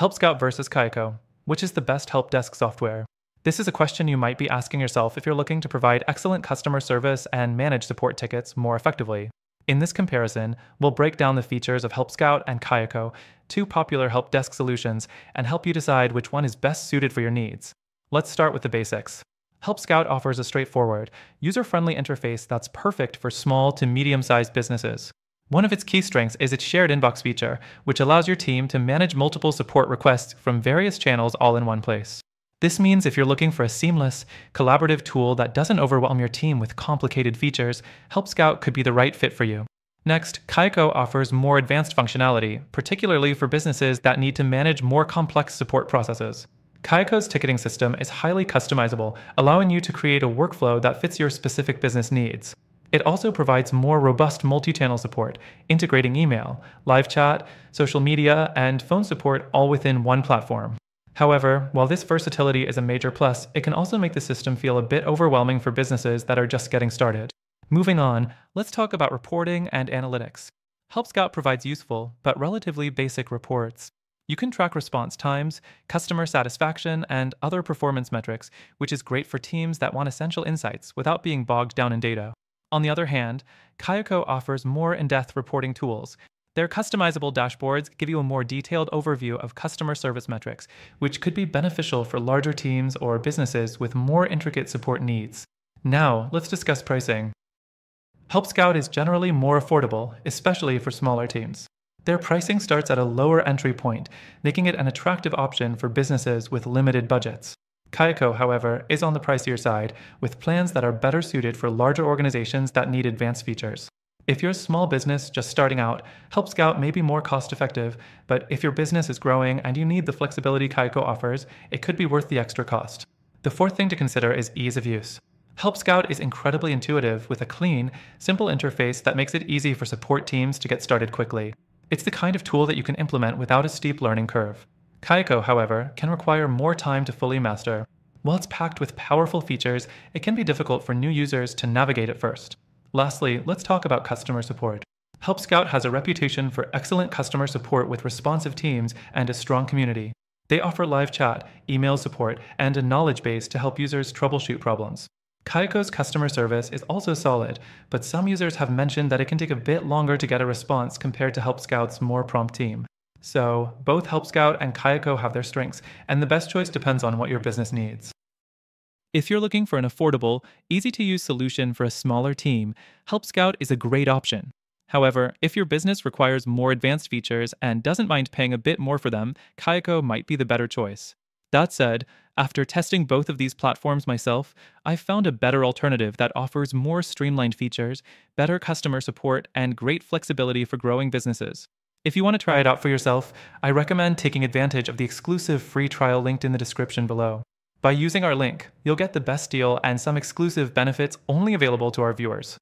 Help Scout versus Kayako. Which is the best help desk software? This is a question you might be asking yourself if you're looking to provide excellent customer service and manage support tickets more effectively. In this comparison, we'll break down the features of Help Scout and Kayako, two popular help desk solutions, and help you decide which one is best suited for your needs. Let's start with the basics. Help Scout offers a straightforward, user-friendly interface that's perfect for small to medium-sized businesses. One of its key strengths is its shared inbox feature, which allows your team to manage multiple support requests from various channels all in one place. This means if you're looking for a seamless, collaborative tool that doesn't overwhelm your team with complicated features, Help Scout could be the right fit for you. Next, Kayako offers more advanced functionality, particularly for businesses that need to manage more complex support processes. Kayako's ticketing system is highly customizable, allowing you to create a workflow that fits your specific business needs. It also provides more robust multi-channel support, integrating email, live chat, social media, and phone support all within one platform. However, while this versatility is a major plus, it can also make the system feel a bit overwhelming for businesses that are just getting started. Moving on, let's talk about reporting and analytics. Help Scout provides useful, but relatively basic reports. You can track response times, customer satisfaction, and other performance metrics, which is great for teams that want essential insights without being bogged down in data. On the other hand, Kayako offers more in-depth reporting tools. Their customizable dashboards give you a more detailed overview of customer service metrics, which could be beneficial for larger teams or businesses with more intricate support needs. Now, let's discuss pricing. Help Scout is generally more affordable, especially for smaller teams. Their pricing starts at a lower entry point, making it an attractive option for businesses with limited budgets. Kayako, however, is on the pricier side, with plans that are better suited for larger organizations that need advanced features. If you're a small business just starting out, Help Scout may be more cost-effective, but if your business is growing and you need the flexibility Kayako offers, it could be worth the extra cost. The fourth thing to consider is ease of use. Help Scout is incredibly intuitive with a clean, simple interface that makes it easy for support teams to get started quickly. It's the kind of tool that you can implement without a steep learning curve. Kayako, however, can require more time to fully master. While it's packed with powerful features, it can be difficult for new users to navigate at first. Lastly, let's talk about customer support. Help Scout has a reputation for excellent customer support with responsive teams and a strong community. They offer live chat, email support, and a knowledge base to help users troubleshoot problems. Kayako's customer service is also solid, but some users have mentioned that it can take a bit longer to get a response compared to Help Scout's more prompt team. So, both Help Scout and Kayako have their strengths, and the best choice depends on what your business needs. If you're looking for an affordable, easy-to-use solution for a smaller team, Help Scout is a great option. However, if your business requires more advanced features and doesn't mind paying a bit more for them, Kayako might be the better choice. That said, after testing both of these platforms myself, I've found a better alternative that offers more streamlined features, better customer support, and great flexibility for growing businesses. If you want to try it out for yourself, I recommend taking advantage of the exclusive free trial linked in the description below. By using our link, you'll get the best deal and some exclusive benefits only available to our viewers.